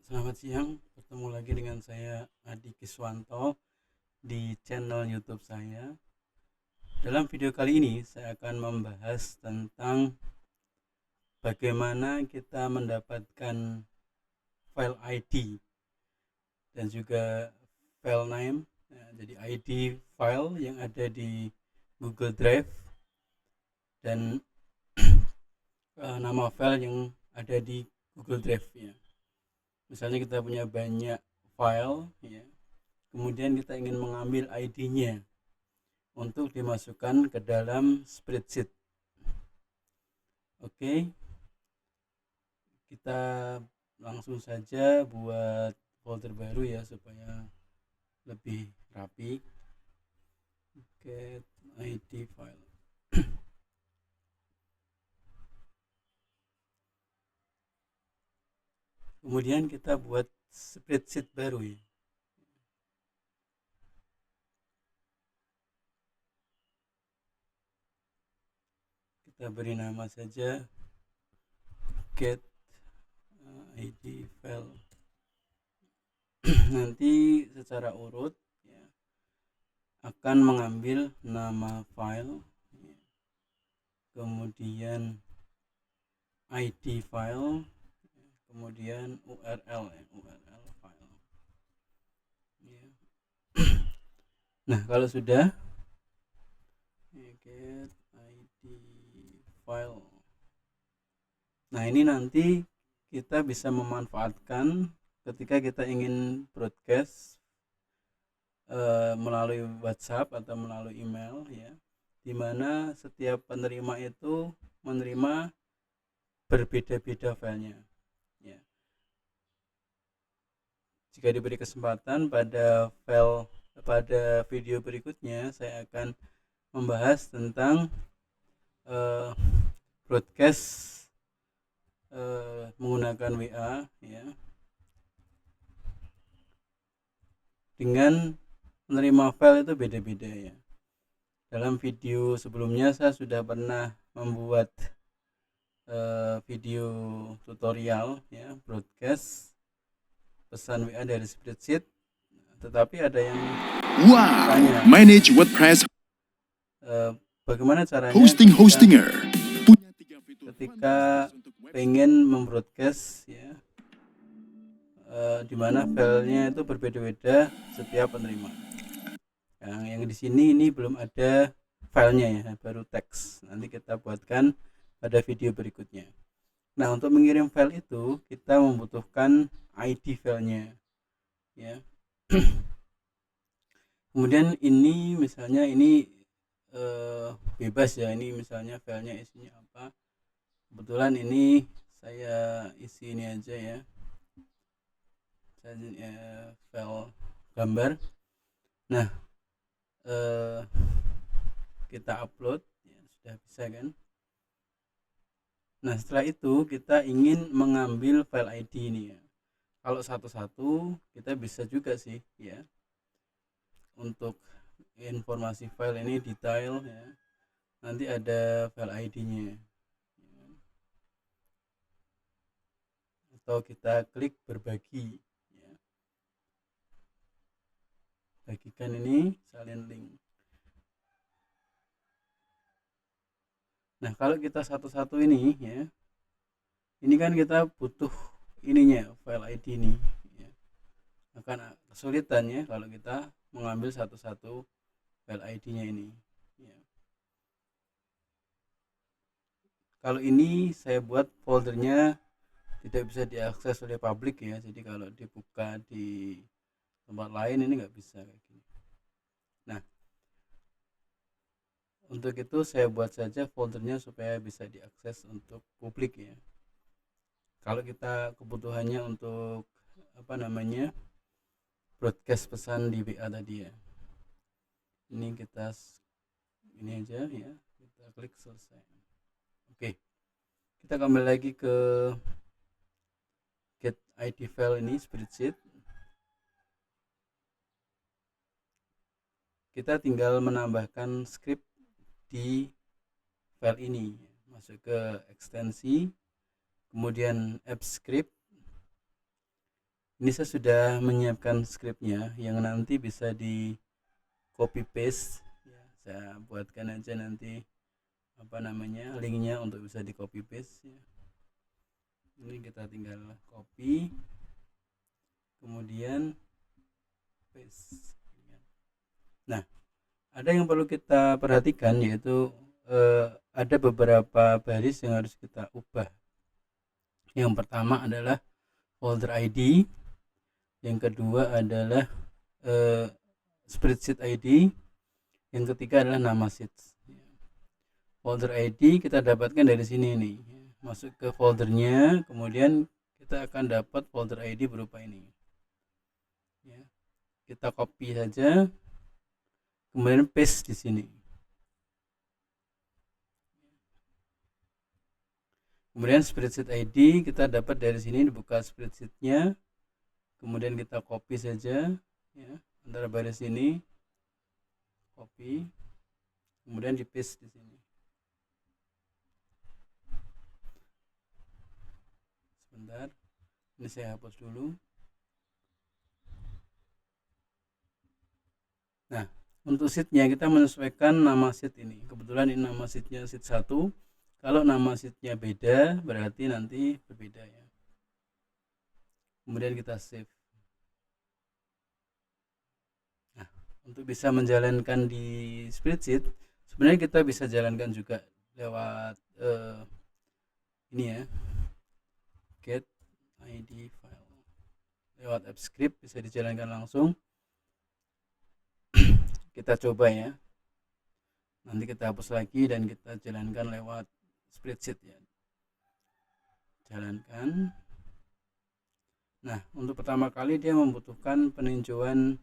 Selamat siang, bertemu lagi dengan saya Adi Kiswanto di channel YouTube saya. Dalam video kali ini saya akan membahas tentang bagaimana kita mendapatkan file ID dan juga file name. Jadi ID file yang ada di Google Drive dan nama file yang ada di Google Drive ya. Misalnya kita punya banyak file ya, kemudian kita ingin mengambil ID-nya untuk dimasukkan ke dalam spreadsheet. Oke, kita langsung saja buat folder baru ya supaya lebih rapi. Get ID file. Kemudian kita buat spreadsheet baru ya. Kita beri nama saja get ID file. Nanti secara urut ya, akan mengambil nama file, ya, kemudian ID file, kemudian URL ya, URL file ya. Nah kalau sudah get ID file, nah ini nanti kita bisa memanfaatkan ketika kita ingin broadcast melalui WhatsApp atau melalui email ya, dimana setiap penerima itu menerima berbeda-beda filenya ya. Jika diberi kesempatan pada video berikutnya saya akan membahas tentang uh, broadcast menggunakan WA ya, dengan menerima file itu beda-beda ya. Dalam video sebelumnya saya sudah pernah membuat video tutorial ya, broadcast pesan WA dari spreadsheet, tetapi ada yang tanya manage WordPress bagaimana caranya Hostinger. ketika pengen membroadcast ya, di mana filenya itu berbeda-beda setiap penerima. Yang di sini ini belum ada filenya ya, baru teks. Nanti kita buatkan pada video berikutnya. Nah untuk mengirim file itu kita membutuhkan ID filenya ya. Kemudian ini misalnya ini bebas ya, ini misalnya filenya isinya apa. Kebetulan ini saya isi ini aja ya, saya file gambar. Nah kita upload ya, sudah bisa kan. Nah setelah itu kita ingin mengambil file ID ini ya. Kalau satu-satu kita bisa juga sih ya, untuk informasi file ini detail ya, nanti ada file ID-nya atau kita klik berbagi ya. Bagikan ini, salin link. Nah kalau kita satu-satu ini ya, ini kan kita butuh ininya, file ID ini ya. Akan kesulitan ya kalau kita mengambil satu-satu file ID-nya ini ya. Kalau ini saya buat foldernya tidak bisa diakses oleh publik ya, jadi kalau dibuka di tempat lain ini nggak bisa kayak gini. Nah untuk itu saya buat saja foldernya supaya bisa diakses untuk publik ya. Kalau kita kebutuhannya untuk broadcast pesan di WA tadi ya, ini kita ini aja ya, kita klik selesai. Oke, kita kembali lagi ke get ID file ini, spreadsheet. Kita tinggal menambahkan script di file ini, masuk ke ekstensi, kemudian app script, Ini saya sudah menyiapkan skripnya yang nanti bisa di copy paste ya. Saya buatkan aja nanti linknya untuk bisa di copy paste ya. Ini kita tinggal copy kemudian paste. Nah, ada yang perlu kita perhatikan yaitu ada beberapa baris yang harus kita ubah. Yang pertama adalah folder ID, yang kedua adalah spreadsheet ID, yang ketiga adalah nama sheets. Folder ID kita dapatkan dari sini nih, masuk ke foldernya, kemudian kita akan dapat folder ID berupa ini ya. Kita copy saja kemudian paste di sini. Kemudian spreadsheet ID kita dapat dari sini, dibuka spreadsheetnya, kemudian kita copy saja ya, antara baris ini, copy, kemudian di paste di sini. Sebentar, ini saya hapus dulu. Nah, untuk sheetnya kita menyesuaikan nama sheet ini. Kebetulan ini nama sheetnya sheet 1. Kalau nama sheetnya beda berarti nanti berbeda ya. Kemudian kita save. Nah, untuk bisa menjalankan di spreadsheet, sebenarnya kita bisa jalankan juga lewat ini ya, get id file. Lewat app script bisa dijalankan langsung. Kita coba ya. Nanti kita hapus lagi dan kita jalankan lewat spreadsheet ya. Jalankan. Nah, untuk pertama kali dia membutuhkan peninjauan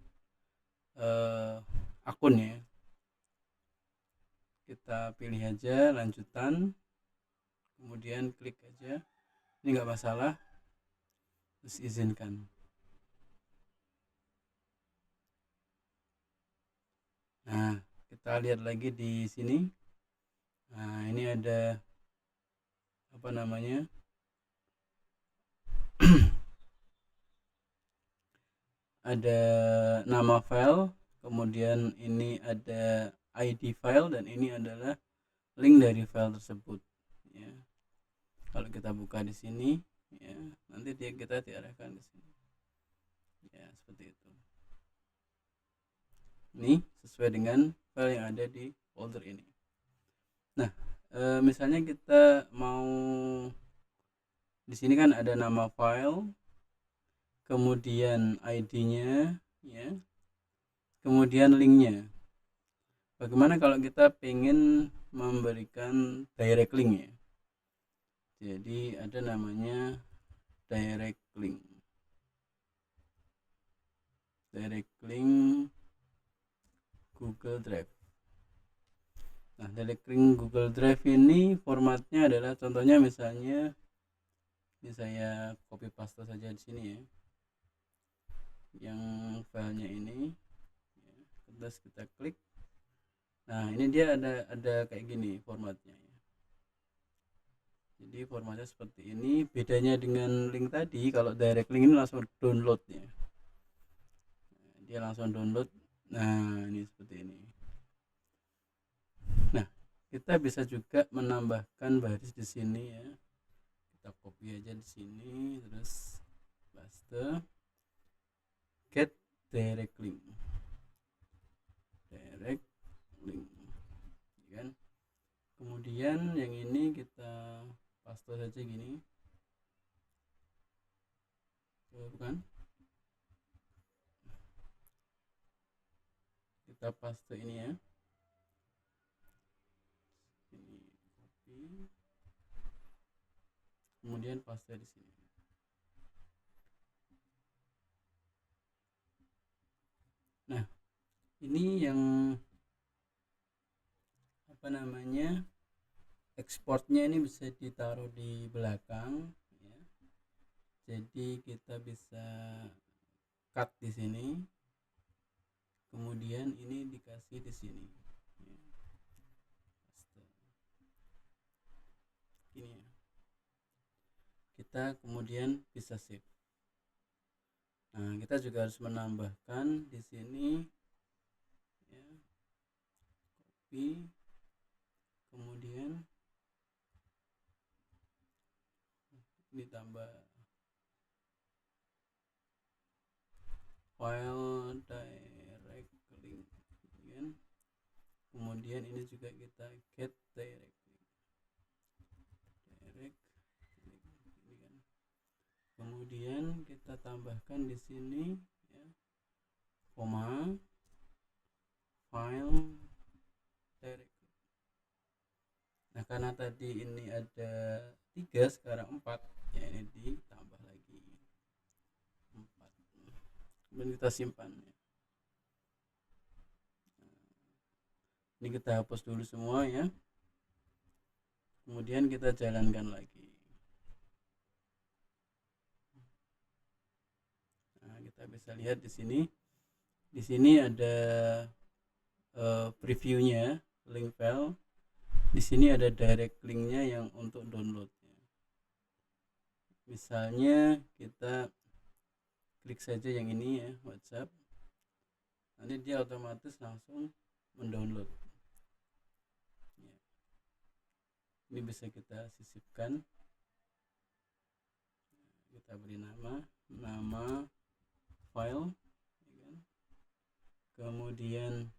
akun ya. Kita pilih aja lanjutan, kemudian klik aja. Ini nggak masalah, terus izinkan. Nah, kita lihat lagi di sini. Nah, ini ada ada nama file, kemudian ini ada ID file, dan ini adalah link dari file tersebut ya. Kalau kita buka di sini ya, nanti kita diarahkan ke sini ya, seperti itu. Ini sesuai dengan file yang ada di folder ini. Nah, misalnya kita mau, di sini kan ada nama file, kemudian ID-nya ya, kemudian linknya. Bagaimana kalau kita pengen memberikan direct link ya? Jadi ada namanya direct link Google Drive. Nah, direct link Google Drive ini formatnya adalah, contohnya misalnya ini saya copy paste saja di sini ya, yang filenya ini ya, terus kita klik. Nah, ini dia ada kayak gini formatnya ya. Jadi formatnya seperti ini. Bedanya dengan link tadi, kalau direct link ini langsung download ya, dia langsung download. Nah, ini seperti ini. Nah, kita bisa juga menambahkan baris di sini ya. Kita copy aja di sini, terus paste, get direct link kan. Kemudian yang ini kita paste saja gini, bukan, kita paste ini ya, ini copy, kemudian paste di sini. Nah, ini yang ekspornya ini bisa ditaruh di belakang ya. Jadi kita bisa cut di sini, kemudian ini dikasih di sini ya. Ini ya. Kita kemudian bisa save. Nah, kita juga harus menambahkan di sini ya, copy, kemudian ditambah file direct link kan. Kemudian ini juga kita get direct link ini kan. Kemudian kita tambahkan di sini ya, koma file direct. Nah, karena tadi ini ada 3 sekarang 4 ya, ini ditambah lagi 4. Kemudian kita simpan ya. Ini kita hapus dulu semua ya. Kemudian kita jalankan lagi. Nah, kita bisa lihat di sini. Di sini ada previewnya, link file. Di sini ada direct linknya yang untuk download. Misalnya kita klik saja yang ini ya, WhatsApp. Nanti dia otomatis langsung mendownload. Ini bisa kita sisipkan. Kita beri nama file, kemudian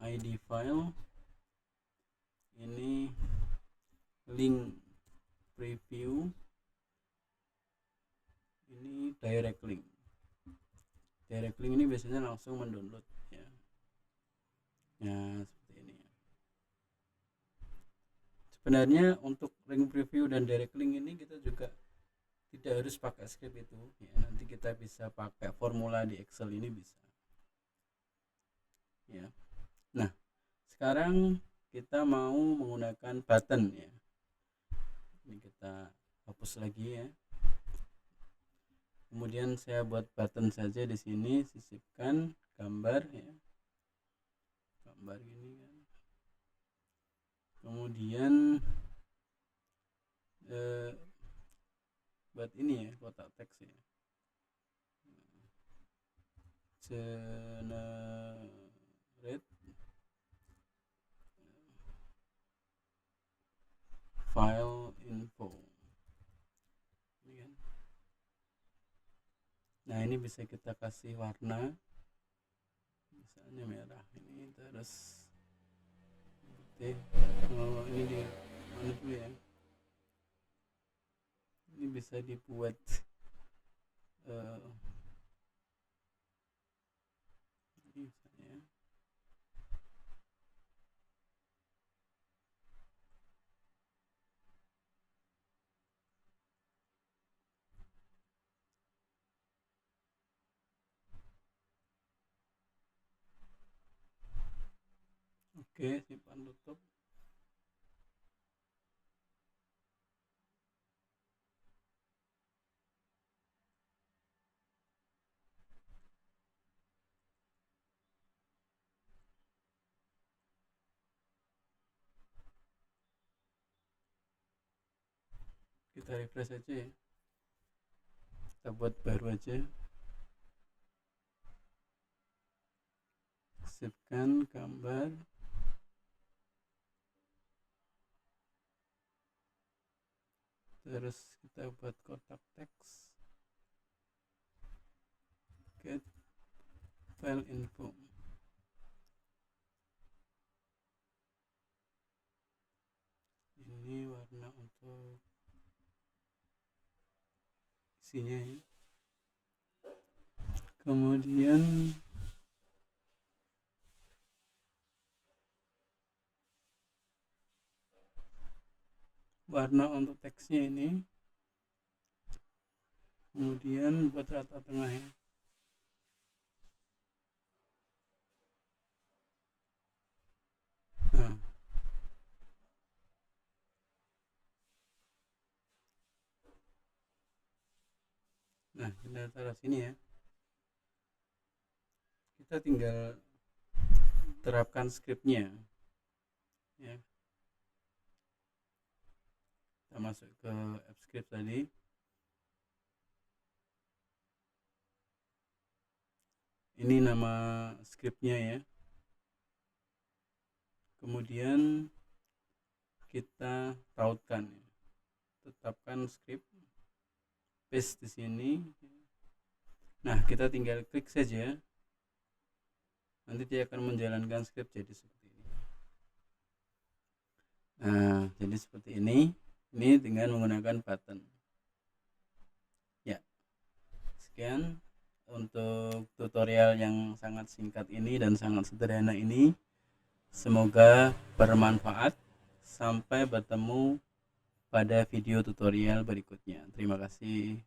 ID file, ini link preview, ini direct link. Direct link ini biasanya langsung mendownload ya. Nah, seperti ini. Sebenarnya untuk link preview dan direct link ini kita juga tidak harus pakai script itu ya, nanti kita bisa pakai formula di Excel, ini bisa ya. Nah, sekarang kita mau menggunakan button ya. Ini kita hapus lagi ya. Kemudian saya buat button saja di sini, sisipkan gambar ya, gambar gini kan. Kemudian buat ini ya, kotak teks ya, generate file info ini kan. Nah, ini bisa kita kasih warna, misalnya merah ini, terus putih. Oh, ini dia mana dulu ya, ini bisa dibuat ini misalnya oke, simpan, tutup. Kita refresh aja ya, kita buat baru aja, sisipkan gambar, terus kita buat kotak teks, get file info. Ini warna untuk isinya ya. Kemudian warna untuk teksnya ini, kemudian buat rata tengah ya. Nah, kita taruh sini ya. Kita tinggal terapkan scriptnya ya. Kita masuk ke AppScript tadi, Ini nama scriptnya ya. Kemudian kita tautkan, tetapkan script, paste di sini. Nah, kita tinggal klik saja, nanti dia akan menjalankan script jadi seperti ini. Nah, jadi seperti ini dengan menggunakan button ya. Sekian untuk tutorial yang sangat singkat ini dan sangat sederhana ini. Semoga bermanfaat. Sampai bertemu pada video tutorial berikutnya. Terima kasih.